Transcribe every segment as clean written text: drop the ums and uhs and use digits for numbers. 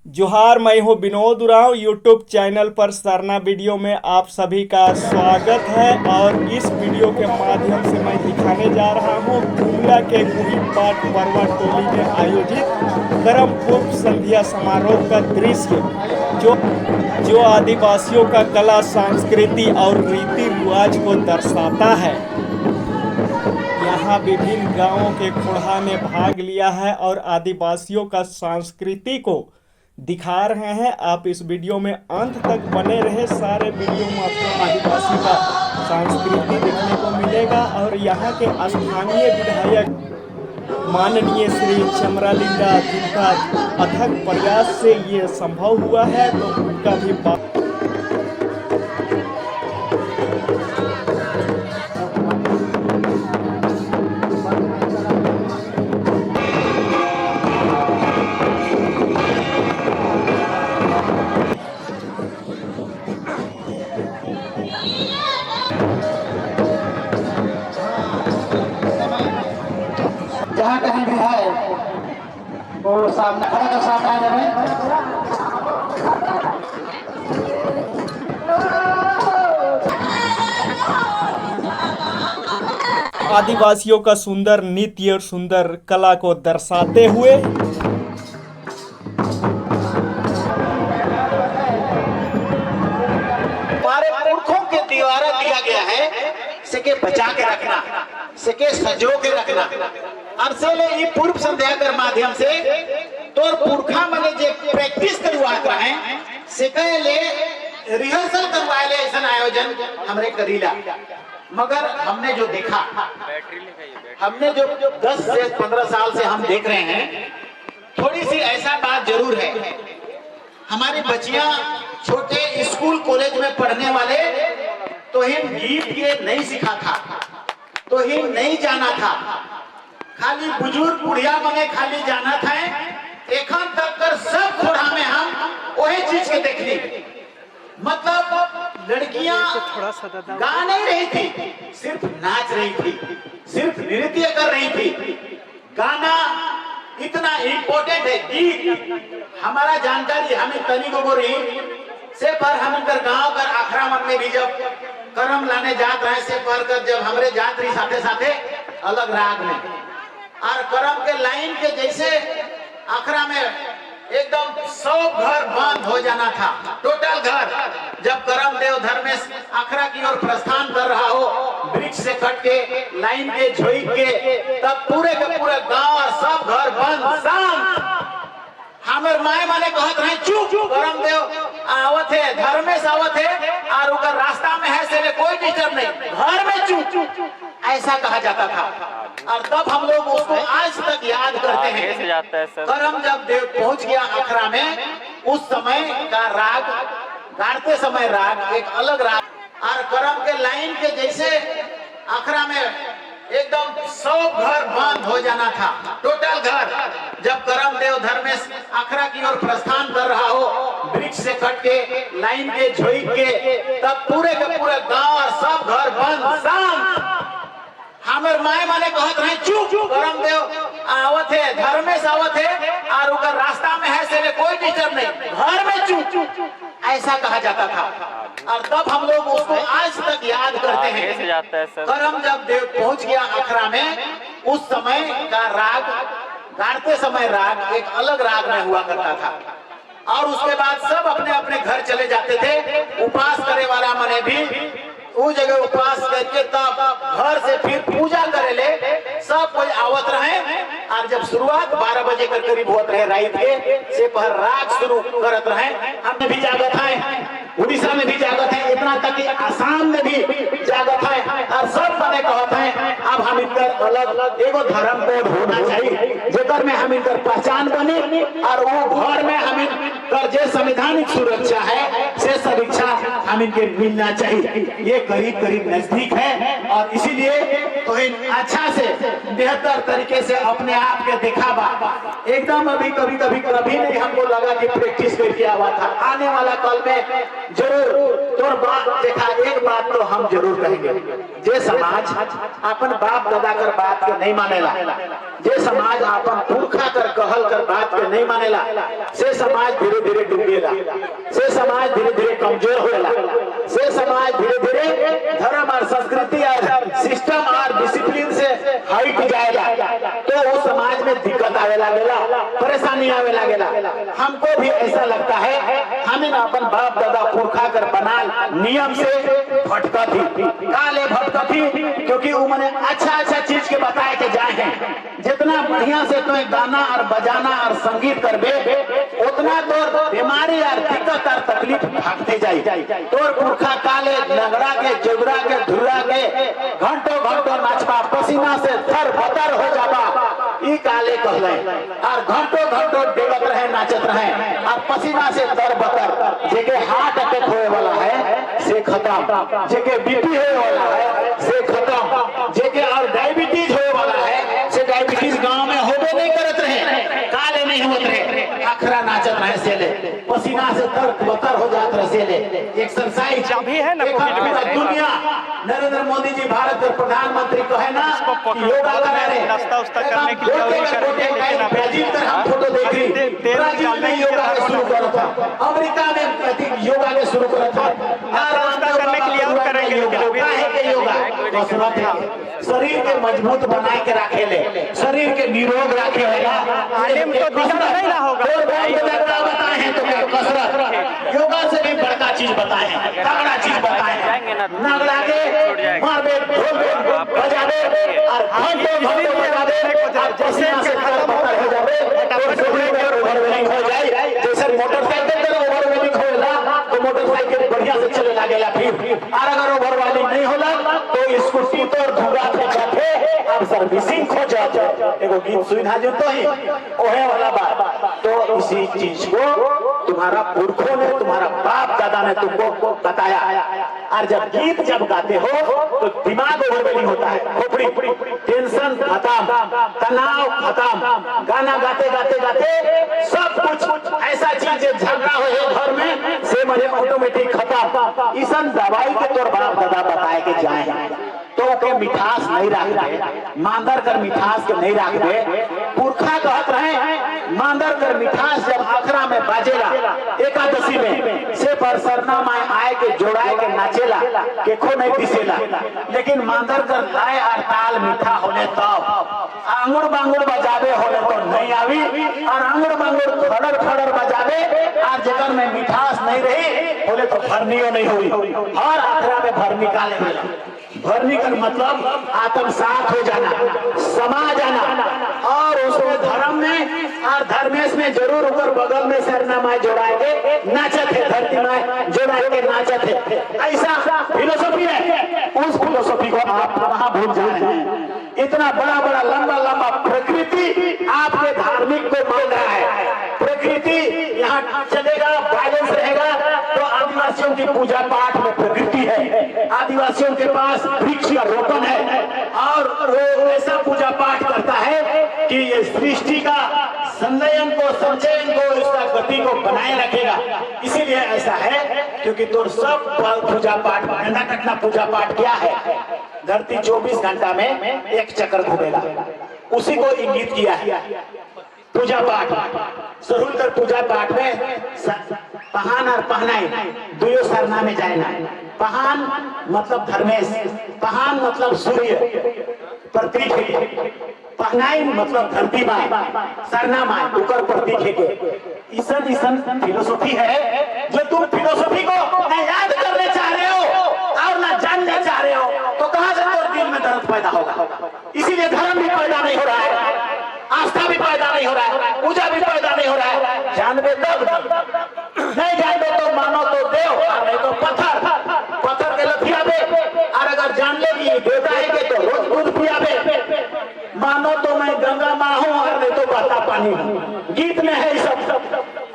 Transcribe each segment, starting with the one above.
जोहार, मैं हूँ विनोद उरांव। यूट्यूब चैनल पर सरना वीडियो में आप सभी का स्वागत है। और इस वीडियो के माध्यम से मैं दिखाने जा रहा हूँ गुमला के गुहीपाट बरवा टोली में आयोजित करम पूर्व संध्या समारोह का दृश्य, जो जो आदिवासियों का कला, संस्कृति और रीति रिवाज को दर्शाता है। यहाँ विभिन्न गांवों के खुड़ा ने भाग लिया है और आदिवासियों का संस्कृति को दिखा रहे हैं। आप इस वीडियो में अंत तक बने रहे। सारे वीडियो में आपको आदिवासी का संस्कृति देखने को मिलेगा। और यहाँ के स्थानीय विधायक माननीय श्री चमरालिंगा, जिनका अथक प्रयास से ये संभव हुआ है, तो उनका भी जहाँ कहीं भी है वो सामने खड़ा कर सामने आ जाए। आदिवासियों का सुंदर नृत्य और सुंदर कला को दर्शाते हुए हमारे पुरखों के द्वारा दिया गया है सिके बचा के रखना, सिके सजो के रखना। अरसेले ये पूर्व संध्या कर माध्यम से तोर पुरखा मने जे प्रैक्टिस करवात रहे सिके ले रिहर्सल करवाए ले ऐसा आयोजन हमरे करीला। मगर हमने जो देखा, हमने जो 10 से 15 साल से हम देख रहे हैं, थोड़ी सी ऐसा बात जरूर है। हमारी बच्चियां छोटे स्कूल कॉलेज में पढ़ने वाले तो हिम गीत के नहीं सीखा था, तो हिम नहीं जाना था। खाली बुजुर्ग बुढ़िया मने खाली जाना था। एखन तक कर सब खोड़ा में हम वही चीज के देख ली। मतलब लड़कियां गा नहीं रही थी, सिर्फ नाच रही थी, सिर्फ नृत्य कर रही थी। गाना इतना इम्पोर्टेंट है। गीत हमारा जानकारी हमें तनी गोरी से पर हम इनकर गांव कर आखरा मन में भी जब करम लाने जात रहे से पर कर जब हमरे जात रही साथे साथे अलग राग में और करम के लाइन के जैसे आखरा में एकदम 100 घर बंद हो जाना था, टोटल घर। जब करम देव धर्मेश आखरा की ओर प्रस्थान कर रहा हो वृक्ष से कट के लाइन के झोइक के, तब पूरे के पूरे गांव और सब घर बंद शांत। हमारे माए माने कहत रहे चुप, करम देव आवत है, धर्मेश आवत है और उनका रास्ता में है से कोई डिस्टर्ब नहीं, घर में चुप, ऐसा कहा जाता था। और तब हम लोग उसको आज तक याद करते हैं। करम जब देव पहुंच गया आखरा में, उस समय का राग गाते समय राग एक अलग राग और करम के लाइन के जैसे आखरा में एकदम 100 घर बंद हो जाना था, टोटल घर। जब करम देव धर्मेश आखरा की ओर प्रस्थान कर रहा हो वृक्ष से कट के लाइन के झोइक के, तब पूरे के पूरे गांव और सब घर बंद शांत। हमारे माए माने कहत रहे चुप, करम देव आवत है, धर्मेश आवत है और उनका रास्ता में है से कोई डिस्टर्ब नहीं, घर में चुप, ऐसा कहा जाता था। और तब हम लोग उसको आज तक याद करते हैं। करम जब देव पहुंच गया आखरा में, उस समय का राग गाते समय राग एक अलग राग में हुआ करता था। और उसके बाद सब अपने अपने घर चले जाते थे। उपास करे वाला मने भी उस जगह उपवास करके तब घर से फिर पूजा करे ले सब कोई आवत रहे। और जब शुरुआत 12 बजे के करीब होत रहे रात के से पर राग शुरू करत रहे। हमने भी जागत है, उड़ीसा में भी जागत है, इतना तक कि आसाम में भी जागत है। और सब बने कहत है अब हम इनकर अलग एगो धर्म कोड होना चाहिए जेकर में हम इनकर पहचान बने और वो घर में हम इनकर जो संवैधानिक सुरक्षा है से सुरक्षा हम इनके मिलना चाहिए। ये करीब करीब नजदीक है और इसीलिए तो अच्छा से बेहतर तरीके से अपने आप के दिखावा एकदम अभी कभी नहीं हमको लगा कि प्रैक्टिस करके आवा था। आने वाला कल में जरूर तोर बात देखा। एक बात तो हम जरूर कहेंगे, जे समाज अपन बाप दादा कर बात के नहीं मानेला, जे समाज अपन पुरखा कर कहल कर बात के नहीं मानेला, से समाज धीरे डूबेला, से समाज धीरे धीरे कमजोर होएला, से समाज धीरे धीरे धर्म और संस्कृति और सिस्टम और डिसिप्लिन से हट जाएगा, तो वो समाज में दिक्कत आवे लगेला, परेशानी आवे लगेला। हमको भी ऐसा लगता है हमें अपन बाप दादा पुरखा कर बना नियम से भटका थी, काले भटका थी, क्योंकि उन्होंने अच्छा चीज के बताए के जाए हैं। जितना बढ़िया से तो गाना और बजाना और संगीत करबे, उतना तो बीमारी और दिक्कत और तकलीफ भागते जाए। तोर पुरखा काले नगड़ा के जोगरा के धुरा के घंटों घंटों नाचबा, पसीना से थर बतर हो जाबा, ई काले कहले। और घंटों घंटों डेगत रहे, नाचत रहे और पसीना से थर बतर। जेके हार्ट अटैक होए वाला है से खत्म, जेके बीपी होए वाला है से खत्म, जेके और डायबिटीज होए वाला है से डायबिटीज गांव में होबे नहीं करत रहे, काले नहीं होत रहे, अखरा नाचत रहे से ले, पसीना से तर बतर हो जात रहे से ले। एक्सरसाइज भी है ना पूरा दुनिया। नरेंद्र मोदी जी भारत के प्रधानमंत्री कहे ना योगा करा रहे, नाश्ता उस्ता करने के लिए ब्राजील में हम फोटो देख रही, ब्राजील में योगा के शुरू करा था, अमेरिका में योगा के शुरू करा था, करने के लिए हम करेंगे योगा कसरत है, शरीर के मजबूत बनाए के रखे ले, शरीर के निरोग रखे आने में तो दिखा नहीं ना होगा। बताए हैं तो कसरत, योगा से भी बड़का चीज बताए हैं, तगड़ा चीज बताए हैं। नगड़ा के मारबे, ढोल बजाबे और घंटों बजाबे, जैसे खत्म हो जावे और शरीर में ओवरवेलिंग हो जाए। जैसे मोटरसाइकिल का ओवरवेलिंग होला तो मोटरसाइकिल बढ़िया से चले लागेला, फिर और अगर ओवरवेलिंग नहीं होला तो स्कूटी तो धुआ पे जाते अब सर्विसिंग खो जाते। एगो गीत सुविधा जो तो ही ओहे वाला बात। तो इसी चीज को तुम्हारा पुरखों ने, तुम्हारा बाप दादा ने तुमको बताया। और जब गीत जब गाते हो तो दिमाग ओवरवेलिंग होता है, खोपड़ी टेंशन खत्म, तनाव खत्म, गाना गाते गाते गाते सब कुछ ऐसा चीज झगड़ा हो घर में से मरे ऑटोमेटिक खत्म। ईसन दवाई के तौर बाप दादा बताए के जाए तो के मिठास नहीं रखते, मांदर कर मिठास के नहीं रखते। पुरखा कहत रहे मांदर कर मिठास जब आखरा में बाजेला एकादशी में से परसरना माए आए के जोड़ाए के नाचेला के खो नहीं दिसेला, लेकिन मांदर कर लाए और ताल मीठा होने तब आंगुड़ बांगुड़ बजावे होने तो नहीं आवी, और आंगुड़ बांगुड़ खड़र खड़र बजावे और जगह में मिठास नहीं रही बोले तो भरनियो नहीं हुई। और आखरा में भर निकाले मिला, भरनी का मतलब आत्मसात हो जाना, समा जाना, और उसमें धर्म में और धर्मेश में जरूर ऊपर बगल में सरना माए जोड़ाएंगे, नाचत है धरती माए जोड़ाएंगे, नाचत है। ऐसा फिलोसफी है, उस फिलोसफी को आप कहाँ भूल जाए हैं। इतना बड़ा बड़ा लंबा लंबा प्रकृति आपके धार्मिक को मान रहा है। प्रकृति यहाँ चलेगा, बैलेंस रहेगा तो आदिवासियों की पूजा पाठ में प्रकृति है, आदिवासियों के पास वृक्ष का रोपण है और वो ऐसा पूजा पाठ करता है कि ये सृष्टि का संलयन को, संचयन को, इसका गति को बनाए रखेगा। इसीलिए ऐसा है क्योंकि तो सब पूजा पाठ घंटा कटना पूजा पाठ क्या है, धरती 24 घंटा में एक चक्कर घूमेगा, उसी को इंगित किया है पूजा पाठ। सरुल कर पूजा पाठ में पहान और पहनाई दुयो सरना में जाए ना। पहान मतलब धर्मेश, पहान मतलब सूर्य प्रतीक है, पहनाई मतलब धरती माए, सरना माए ऊपर प्रतीक है। ईसन ईसन फिलोसफी है जो तुम फिलोसफी को ना याद करने चाह रहे हो और ना जानने चाह रहे हो तो कहां से तो दिल में दर्द पैदा होगा। इसीलिए धर्म भी पैदा नहीं हो रहा है, आस्था भी पैदा नहीं हो रहा है, पूजा भी पैदा नहीं हो रहा है। जानबे तब, नहीं जानबे तो मानो तो देव और नहीं तो पत्थर, पत्थर के लथिया दे। और अगर जान ले कि देवता है के तो रोज दूध पिया दे, मानो तो मैं गंगा माँ हूँ और नहीं तो बहता पानी हूँ। गीत में है सब।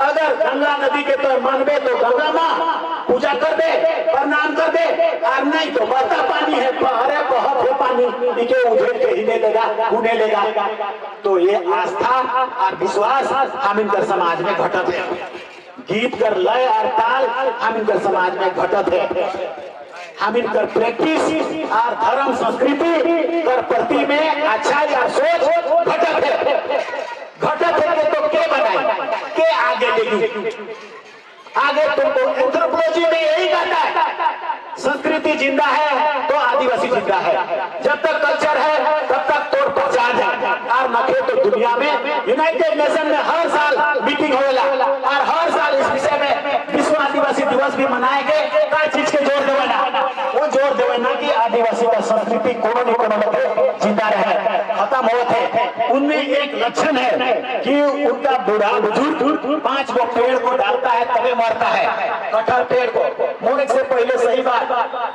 अगर गंगा नदी के तो मानबे तो गंगा माँ पूजा कर दे, प्रणाम कर दे, और नहीं तो बहता पानी है, अरे बहुत है पानी, इके उधेड़ के हिने लेगा, उन्हें लेगा। तो ये आस्था और विश्वास हम इनकर समाज में घटत है। गीत कर लय और ताल हम इनकर समाज में घटत है। हम इनकर प्रैक्टिस और धर्म संस्कृति कर प्रति में अच्छा या सोच घटत है। घटत है के तो के बनाए, के आगे लेगी। आगे तुमको एंथ्रोपोलॉजी में यही कहता है, संस्कृति जिंदा है तो आदिवासी जिंदा है। जब तक कल्चर है तब तक तोड़ पहचान है। और नखे तो दुनिया में यूनाइटेड नेशन में हर साल मीटिंग होगा और हर साल इस विषय में विश्व आदिवासी दिवस भी मनाएंगे। हर चीज के जोर देवे ना, वो जोर देवे ना कि आदिवासी का संस्कृति कोनो न कोनो में जिंदा रहे, खत्म हो थे। उनमें एक लक्षण है कि उनका बूढ़ा बुजुर्ग 5 गो पेड़ को डालता है तबे मरता है। कटहल पेड़ को मोने से पहले सही बात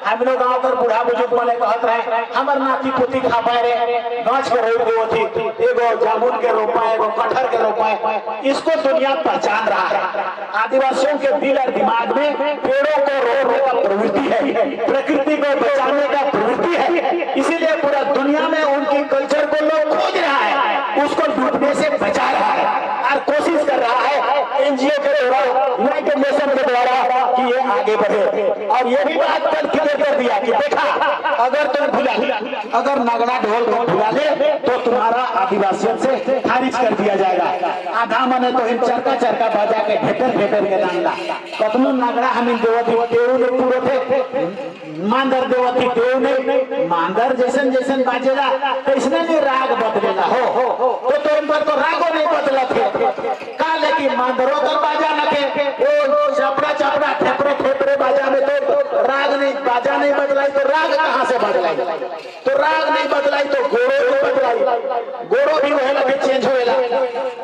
हम लोग गांव कर बूढ़ा बुजुर्ग वाले कहत रहे हमर नाती पोती खा पाए रे, गाछ के रोप देवती, एगो जामुन के रोपा, एगो कटहल के रोपा। इसको दुनिया पहचान रहा है। आदिवासियों के दिल और दिमाग में पेड़ों को रोकने का प्रवृत्ति है, प्रकृति को बचाने का प्रवृत्ति है। इसीलिए पूरा दुनिया में उनकी कल्चर को लोग खोज रहा है, उसको डूबने से बचा रहा है और कोशिश कर रहा है एनजीओ के द्वारा, यूनाइटेड नेशन के द्वारा कि ये आगे बढ़े। और ये भी बात कल क्लियर कर दिया कि देखा अगर तुम भुला, अगर नगड़ा ढोल भुला ले तो तुम्हारा आदिवासियों से खारिज कर दिया जाएगा। आधा मने तो इन चरका चरका बजा के भेटर भेटर के डांगा कतनो नगड़ा हम इन देवती देव ने पूरे थे मांदर देवती देव ने मांदर जैसन जैसन बाजेला कैसने नहीं राग बदलेला हो तो इन पर तो रागो नहीं बदला थे का, लेकिन मांदरों का बाजा न के वो चपड़ा चपड़ा ठेपरे ठेपरे बाजा में तो राग नहीं, बाजा नहीं बदलाई तो राग कहाँ से बदलाई, तो राग नहीं बदलाई तो गोरो नहीं बदलाई, गोरो भी वही लगे चेंज होएला।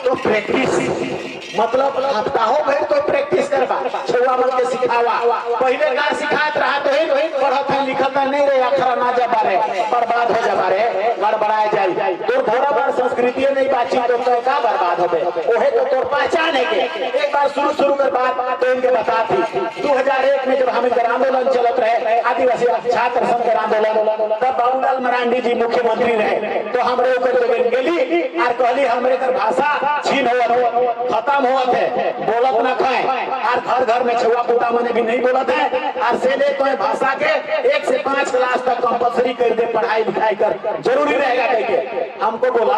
तो प्रैक्टिस मतलब हफ्ताहों भर तो प्रैक्टिस करवा, छुआ मन के सिखावा। पहले का सिखात रहा तो ही पढ़त है लिखत नहीं रे, अक्षर ना जबा रे, बर्बाद हो जबा रे, गड़बड़ाए जाए। तो थोड़ा बार संस्कृति नहीं बातचीत तो का बर्बाद हो गए ओहे तो तोर पहचान है के। एक बार शुरू कर बात तो इनके बता थी 2001 में जब हम इधर आंदोलन चलत रहे, आदिवासी छात्र संघ के आंदोलन, तब बाबूलाल मरांडी जी मुख्यमंत्री रहे। तो हमरे ऊपर जगह गेली और कहली हमरे कर भाषा छीन हो खत्म होत है, बोलत न खाए और घर घर में छुआ पुता मने भी नहीं बोलत है। और से ले तो भाषा के 1 से 5 क्लास तक कंपलसरी कर दे, पढ़ाई लिखाई कर जरूरी रहेगा कह। हमको बोला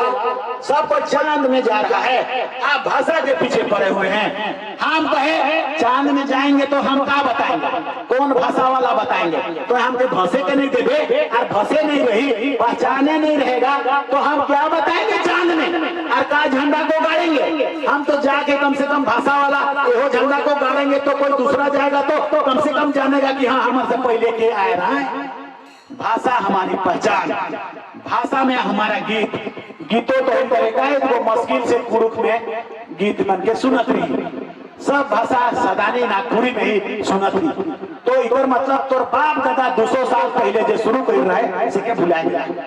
सब पर चांद में जा रहा है, आप भाषा के पीछे पड़े हुए हैं। हम कहे चांद में जाएंगे तो हम क्या बताएंगे, कौन भाषा वाला बताएंगे, तो हमके भाषे के नहीं देवे और भाषे नहीं रही, पहचाने नहीं रहेगा तो हम क्या बताएंगे चांद में और का झंडा को गाड़ेंगे। हम तो जाके कम से कम भाषा वाला एहो झंडा को गाड़ेंगे तो कोई दूसरा जाएगा तो कम से कम जानेगा कि हाँ हमारे से पहले के आए रहा है। भाषा हमारी पहचान, भाषा में हमारा गीतों तो एक तरीका है वो मुश्किल से कुरुख में गीत मन के सुनत रही, सब भाषा सदानी नागपुरी में ही सुनत रही। तो इधर मतलब तोर बाप दादा 200 साल पहले जो शुरू कर रहा है इसे भुलाए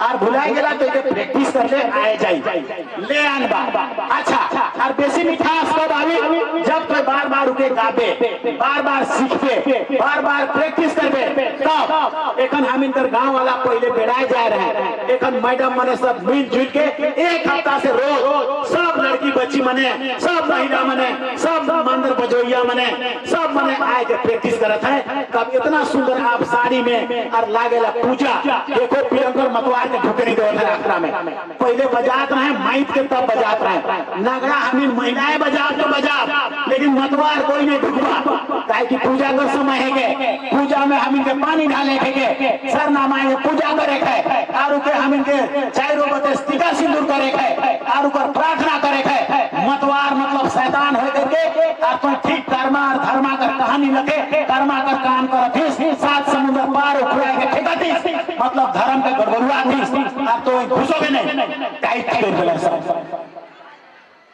और भुलाए गला तो प्रैक्टिस कर ले आए जाए ले आन बा। अच्छा और बेसी मिठास कब आवी जब तो बार बार उके गाबे, बार बार सीखबे, बार बार प्रैक्टिस करबे तब। एखन हम इनकर गांव वाला पहले बेड़ाए जा रहे हैं, एखन मैडम मने सब मिलजुल के 1 हफ्ता से रोज सब लड़की बच्ची मने, सब महिला मने, सब मंदिर बजोइया मने, सब मने आए के प्रैक्टिस करत है। कब इतना सुंदर आप साड़ी में और लागेला पूजा देखो प्रियंकर मतवार के ढुकरी दो अखरा में पहले बजात रहे माइक के तब बजात रहे, नगड़ा हमें महिलाएं बजात तो बजात लेकिन मतवार कोई नहीं ढुकवा काहे कि पूजा का समय है के पूजा में हम इनके पानी डाले के सर नामाए पूजा करे है और उके हम इनके चारों बते टीका सिंदूर करे है और ऊपर प्रार्थना करे है। मतवार मतलब शैतान हो करके और तो ठीक कर्मा और धर्मा कर कहानी लगे, कर्मा कर कान करथिस 7 समुद्र पार उखड़ा के ठेकथिस मतलब धर्म के गड़बड़ुआ थी अब तो घुसोगे नहीं टाइट कर देला सब।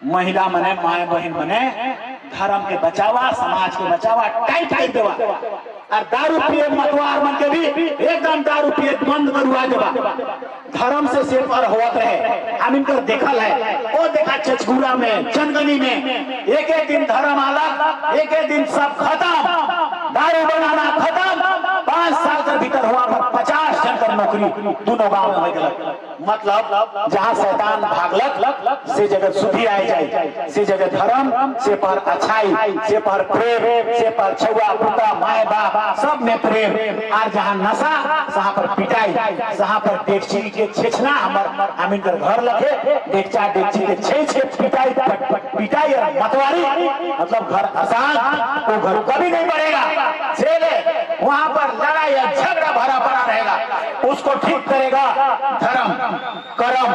महिला मने माए बहन मने धर्म के बचावा, समाज के बचावा टाइट कर देवा और दारू पिए मतवार मन के भी एकदम दारू पिए बंद करवा देवा। धर्म से सेपर होत रहे हम इनकर देखल है, वो देखा चचगुड़ा में चंदगनी में एक दिन धर्म अलग, एक दिन सब खत्म, दारू बनाना खत्म, 5 साल के भीतर हुआ 50 जन कर नौकरी दोनों गांव में हो गया। मतलब जहां शैतान भागलक से जगह शुद्धि आई जाए, से जगह धर्म, से पर अच्छाई, से पर प्रेम, से पर छुआ पुता माए बाप सब में प्रेम। और जहां नशा वहां पर पिटाई, जहां पर डेगची के छेछना हम इनकर घर लगे डेगचा डेगची के छे पिटाई पिटाई और मतवारी, मतलब घर आसान वो घर कभी नहीं बढ़ेगा। चले वहां पर लड़ाई या झगड़ा भरा पड़ा रहेगा, उसको ठीक करेगा धर्म, कर्म,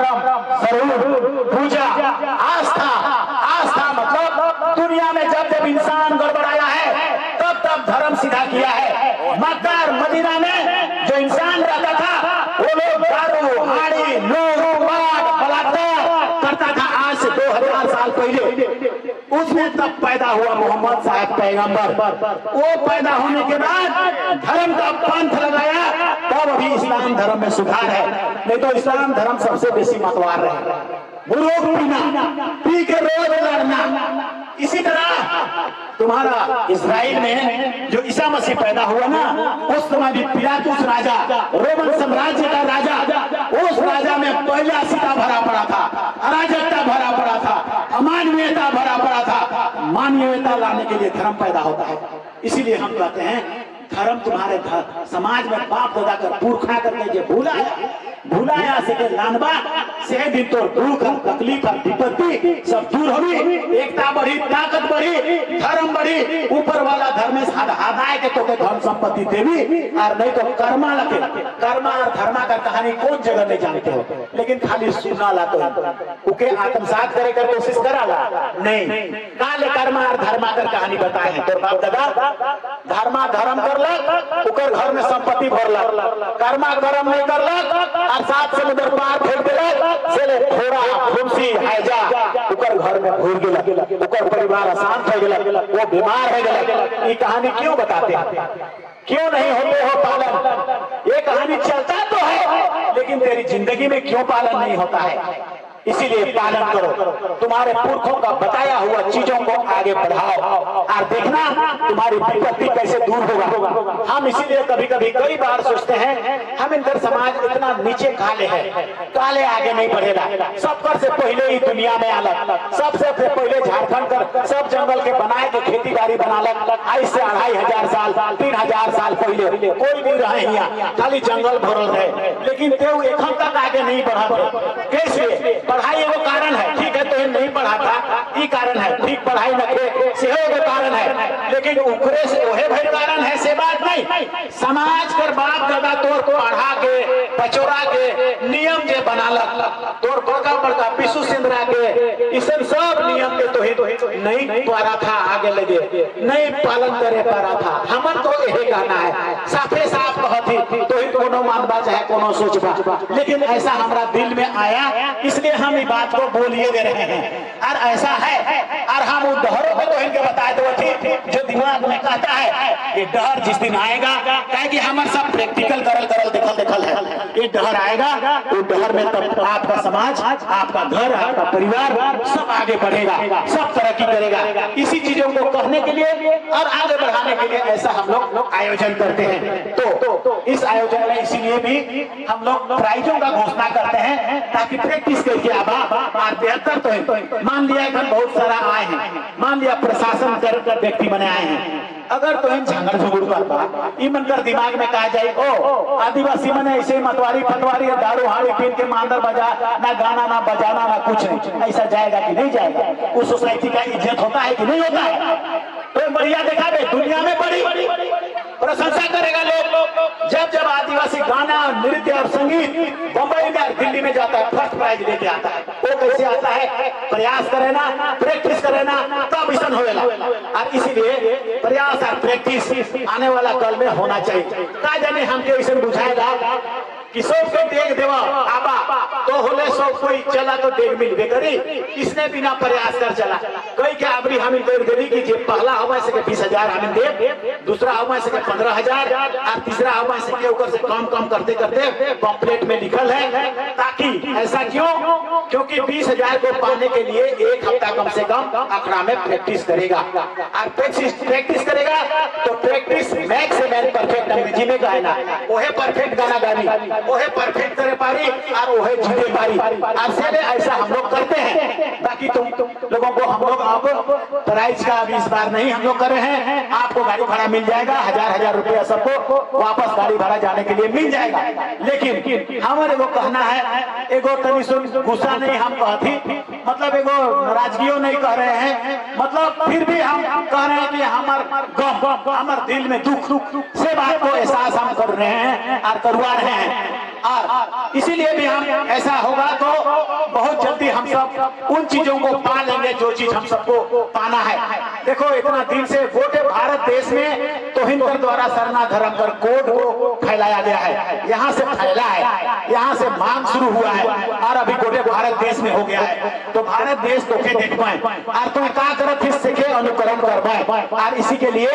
जरूर पूजा, आस्था। आस्था मतलब दुनिया में जब जब इंसान गड़बड़ाया है तब तब धर्म सीधा किया है। मक्का और मदीना में जो इंसान रहता था वो लोग दारू हाड़ी लूट मार बलात्कार करता था। आज से 2000 साल पहले उसमें तब पैदा हुआ मोहम्मद साहब पैगंबर। वो पैदा होने के बाद धर्म का पंथ लगाया, तब अभी इस्लाम धर्म में सुधार है। नहीं तो इस्लाम धर्म सबसे बेसी मतवार रहे। बुरोग पीना, पी के रोज लड़ना। इसी तरह तुम्हारा इस्राइल में जो ईसा मसीह पैदा हुआ ना, उस समय भी पिलातुस राजा, रोमन साम्राज्य का राजा, उस राजा में पहला भरा पड़ा था, अराजकता भरा पड़ा था, अमानवीयता भरा पड़ा था। मानवीयता लाने के लिए धर्म पैदा होता है। इसीलिए हम कहते हैं धर्म तुम्हारे समाज में बाप दादा कर पुरखा करके जो भूलाया से के लानबा से दिन तो दुख तकलीफ और विपत्ति सब दूर होगी, एकता बढ़ी, ताकत बढ़ी, धर्म बढ़ी। ऊपर वाला धर्म में हदाय के तो धन संपत्ति देवी और नहीं तो कर्मा लगे। कर्मा और धर्मा का कहानी कौन जगह नहीं जानते हो, लेकिन खाली सुना ला तो उके आत्मसात करे कर कोशिश करा ला नहीं। काले कर्मा और धर्मा कर कहानी बताए हैं। तो बाप दादा धर्मा धर्म करलक, उकर घर में संपत्ति भरलक, कर्मा धर्म नहीं करलक और 7 समुद्र पार फेंक देलक, चले थोड़ा फुंसी हैजा उकर घर में घूर गेलक, उकर परिवार अशांत हो गेलक, वो बीमार हो गेलक। ये कहानी क्यों बताते हैं? क्यों नहीं होते हो पालन? ये कहानी चलता तो है, लेकिन तेरी जिंदगी में क्यों पालन नहीं होता है? इसीलिए पालन करो, तुम्हारे पुरखों का बताया हुआ चीजों को आगे बढ़ाओ और देखना तुम्हारी विपत्ति कैसे दूर होगा। हम इसीलिए कभी कभी कई बार सोचते हैं हम इनका समाज इतना नीचे काले है, काले आगे नहीं बढ़ेगा। सबकर से पहले ही दुनिया में आलक, सबसे पहले झारखंड कर सब जंगल के बनाए के खेती बाड़ी बनालक। आज से 2500 साल 3000 साल पहले कोई नहीं रहे यहाँ, खाली जंगल भरल रहे, लेकिन तेऊ एखन तक आगे नहीं बढ़ा। कैसे? पढ़ाई एगो कारण है, ठीक है, तो नहीं पढ़ा था ये कारण है, ठीक पढ़ाई न करे से एगो कारण है, लेकिन उकरे से ओहे भाई कारण है से बात नहीं। समाज कर बाप दादा तोर को पढ़ा के पचोरा के नियम जे बनालक, तोर बड़का बड़का पिसु सिंदरा के इसन सब नियम के तो नहीं पारा था, आगे लगे नहीं पालन करे पारा था। हमन तो यही कहना है, साफे साफ कहती तो ही कोनो मानबा चाहे कोनो सोचबा, लेकिन ऐसा हमारा दिल में आया, इसलिए हम ये बात को बोलिए दे रहे हैं। और ऐसा है और हम उस डहरों को तो इनके बताए दो जो दिमाग में कहता है ये डहर जिस दिन आएगा, कहे कि हमारे सब प्रैक्टिकल करल देखल है, ये डहर आएगा, वो डहर में तब आपका समाज, आपका घर, आपका परिवार सब आगे बढ़ेगा, सब तरक्की करेगा। इसी चीजों को कहने के लिए और आगे बढ़ाने के लिए ऐसा हम लोग आयोजन करते हैं। तो इस आयोजन में इसीलिए भी हम लोग प्राइजों का घोषणा करते हैं ताकि प्रैक्टिस करके और बेहतर तो मान लिया बहुत सारा आए हैं, मान लिया प्रशासन कर व्यक्ति बने आए हैं, अगर तो इन झंगड़ झुगड़ करता ई मनकर दिमाग में कहा जाए ओ आदिवासी मने ऐसे मतवारी फटवारी दारू हाड़ी पीन के मांदर बजा ना गाना ना बजाना ना कुछ नहीं, ऐसा जाएगा कि नहीं जाएगा? उस सोसाइटी का इज्जत होता है कि नहीं होता है? तो बढ़िया देखा दे दुनिया में बड़ी प्रशंसा करेगा लोग। जब आदिवासी गाना नृत्य और संगीत बंबई में और दिल्ली में जाता है फर्स्ट प्राइज लेके आता है, वो कैसे आता है? प्रयास करे ना, प्रैक्टिस करे ना, तब मिशन होएगा। और इसीलिए प्रयास और प्रैक्टिस आने वाला कल में होना चाहिए। का जाने हमके ऐसे बुझाएगा किशोर के देख देवा आबा तो होले सो कोई चला तो देख मिलबे करी। इसने बिना प्रयास कर चला कई के अबरी हम कर देली कि जे पहला हवा से के 20,000 हम दे, दूसरा हवा से के 15,000 और तीसरा हवा से के ऊपर से कम करते करते पॉम्पलेट में लिखल है। ताकि ऐसा क्यों? क्योंकि 20,000 को पाने के लिए 1 हफ्ता कम से कम अखड़ा में प्रैक्टिस करेगा और प्रैक्टिस करेगा तो प्रैक्टिस मैक्स से मैन परफेक्ट अंग्रेजी में कहना ओहे परफेक्ट गाना गानी ओहे परफेक्ट करे पारी और ओहे जीते पारी। और से ऐसा हम लोग करते हैं ताकि तुम लोगों को हम लोग अब प्राइज का अभी इस बार नहीं हम लोग कर रहे हैं। आपको गाड़ी भाड़ा मिल जाएगा, 1000 रुपया सबको वापस गाड़ी भाड़ा जाने के लिए मिल जाएगा। लेकिन हमारे को कहना है एगो तनी सुन गुस्सा नहीं हम कहती मतलब एगो नाराजगियों नहीं कह रहे हैं, मतलब फिर भी हम कह रहे हैं कि हमारे दिल में दुख से बात को एहसास हम कर रहे हैं और करवा रहे हैं। और इसीलिए भी हम ऐसा होगा तो बहुत जल्दी हम सब उन चीजों को पा लेंगे जो चीज हम सबको पाना है। देखो इतना दिन से गोटे भारत देश में तो हिंदू द्वारा सरना धर्म पर कोड को फैलाया गया है, यहाँ से फैला है, यहाँ से मांग शुरू हुआ है और अभी गोटे भारत देश में हो गया है। तो भारत देश तो के देख पाए और तुम का करत हिस्से के अनुकरण कर पाए और इसी के लिए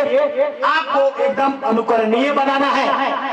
आपको एकदम अनुकरणीय बनाना है।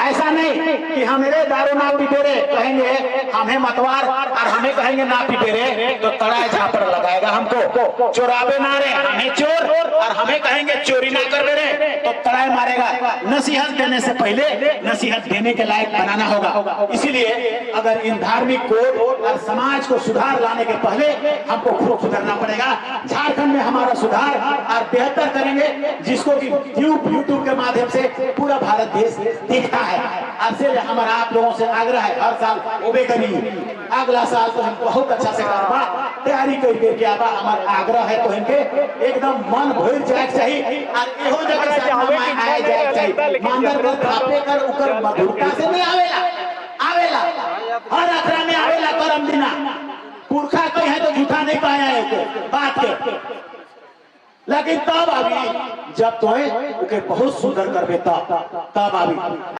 ऐसा नहीं कि हमें दारू ना पीते रे कहेंगे हमें मतवार और हमें कहेंगे ना पीते रे तो तड़ाए झापड़ लगाएगा हमको। चोरावे ना रे हमें चोर और हमें कहेंगे चोरी ना कर रे तो तड़ाए मारेगा। नसीहत देने से पहले नसीहत देने के लायक बनाना होगा। इसीलिए अगर इन धार्मिक कोड और समाज को सुधार लाने के पहले हमको खुद सुधरना पड़ेगा। झारखंड में हमारा सुधार और बेहतर करेंगे जिसको कि यूट्यूब के माध्यम से पूरा भारत देश देखता है। और हमारा आप लोगों से आग्रह है हर साल ओबे करी अगला साल तो हम बहुत अच्छा से करवा तैयारी करके आबा। हमारा आग्रह है तो इनके एकदम मन भर जाए चाहिए और एहो जगह से आए जाए चाहिए मांगर कर थापे कर उकर मधुरता से नहीं आवेला हर अखरा में आवेला करम दिना पुरखा कहीं है तो झूठा नहीं पाया है बात के। लेकिन तब अभी जब तो बहुत सुंदर करबे तब अभी